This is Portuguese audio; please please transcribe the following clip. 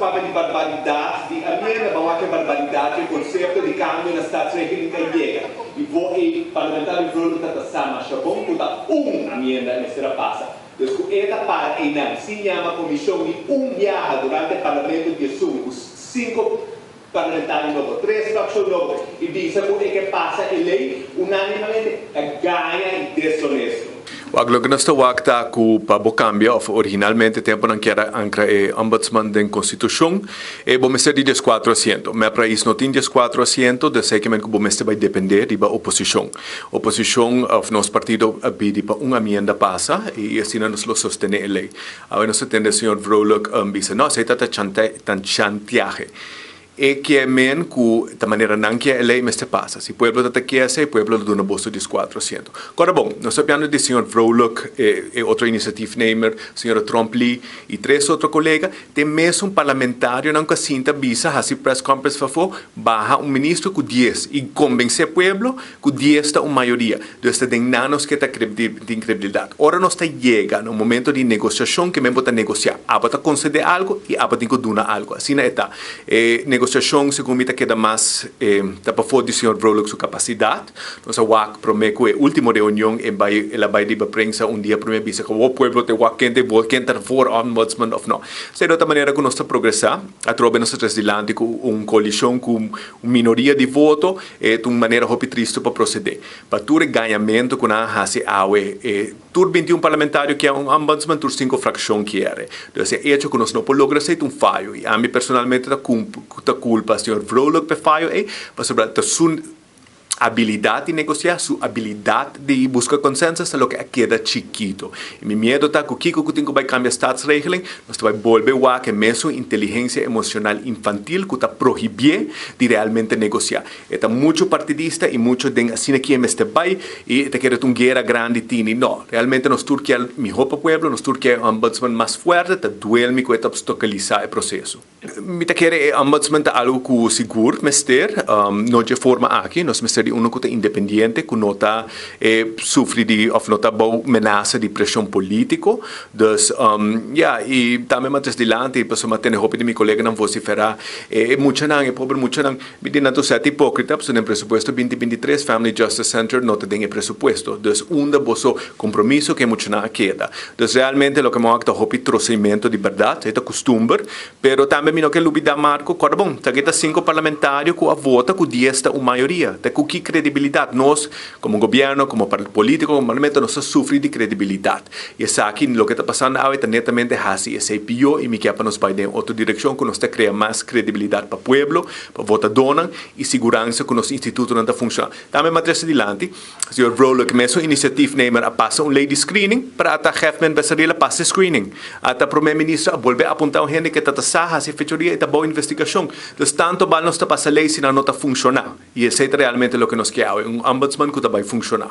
fala de barbaridade, de a minha não é barbaridade, o conceito de cambio na Staatsregelung que chega. E vou e parlamentar e vou lutar sama, chabom, lutar amenda nessa passa. Então, esta parte não se chama comissão de viagem durante o parlamento de Sul, os 5 parlamentares novos, 3 facções novas, e diz que passa a lei unanimemente ganha e desonesto. Lo que nós wakta ku pabo cambio of originalmente tempo não quer ancra ombudsman den constituição e bom ser de 4%. Me para isso não tem 4% de sei que men bom este vai depender da oposição. Oposição of nosso partido pedi para uma emenda passa e assim nós lo sostener a lei. Agora nós entende o senhor Vroluk dice não aceita tan chantaje. E que men ku da maneira não que a lei mestre passa. Se o povo está aqui o povo do no bolso de 4%. Agora bom, nós sabemos do senhor Vroluk e outro iniciativa-nehmer, senhor Trump Lee e 3 outros colegas, tem mesmo parlamentário não que sinta visa a se press conference favor, barra ministro com 10 e convencer o povo com 10 da uma maioria. Então, tem nanos que tem credibilidade. Ora nós está chega no momento de negociação que mesmo está negociar. Abata conceder algo e abata donar algo. Assim é está. Negociação se comita queda mais para fora do senhor Vroluk sua capacidade. Nós a WAC promete que a última reunião ela vai de prensa dia primeiro visa que o povo te WAC quem está fora ombudsman of não. Se de outra maneira que nós está progressar, a troca nós está dilante com uma coalição com uma minoria de voto é uma maneira muito triste para proceder. Para ter ganhamento com a hase awe tur 21 parlamentário que é ombudsman tur 5 fração que é. Então é hecho que nós não podemos lograr ser falho e a mim personalmente está culpa senhor Vroluk pe falho para sobre a sua habilidade de negociar, sua habilidade de buscar consenso, é o que queda chiquito. E meu medo está que o que vai cambiar a Staatsregelung, nós vai volver a que mesmo inteligência emocional infantil que está proibir de realmente negociar. Está muito partidista e muito de assim aqui este vai e te quer uma guerra grande tini. Não, realmente nós turquia mi hopa pueblo, nós turquia ombudsman mais forte, te duelmi que obstaculizar o processo. Me te quer ombudsman algo que seguro, mester, não de forma aqui, nós mester uno que está independente, que não está sofre de ou não está boa ameaça de pressão política, e também mais dilante, e pessoa tem hope de meu colega não vociferar, muito não, pobre muito não, me diz não ser hipócrita, porque no presupuesto 2023 Family Justice Center não tem presupuesto, então da bosso compromisso que muito não queda, então realmente o que me está hope trocimento de verdade, é costume, pero também me não quer olvidar Marco, claro bom, está 5 parlamentários que a vota com 10 uma maioria, tem que credibilidade. Nós, como governo, como político, como parlamento, nós sofremos de credibilidade. E essa aqui, o que está passando agora, é netamente assim. Esse é pior e me quer para nós vai em outra direção, que nós cria mais credibilidade para o povo, para votadores e segurança que o nosso instituto não está funcionando. Também, mais adiante, o senhor Vroluk, mesmo iniciativa-nehmer, passa uma lei de screening para a Hefman Bessarila passe screening. Até o primeiro-ministro volver a apontar a gente que está saha, se fechoria e está boa investigação. Então, tanto vale nós passar lei se não está funcionando. E esse é realmente o que nós queremos, ombudsman que vai funcionar.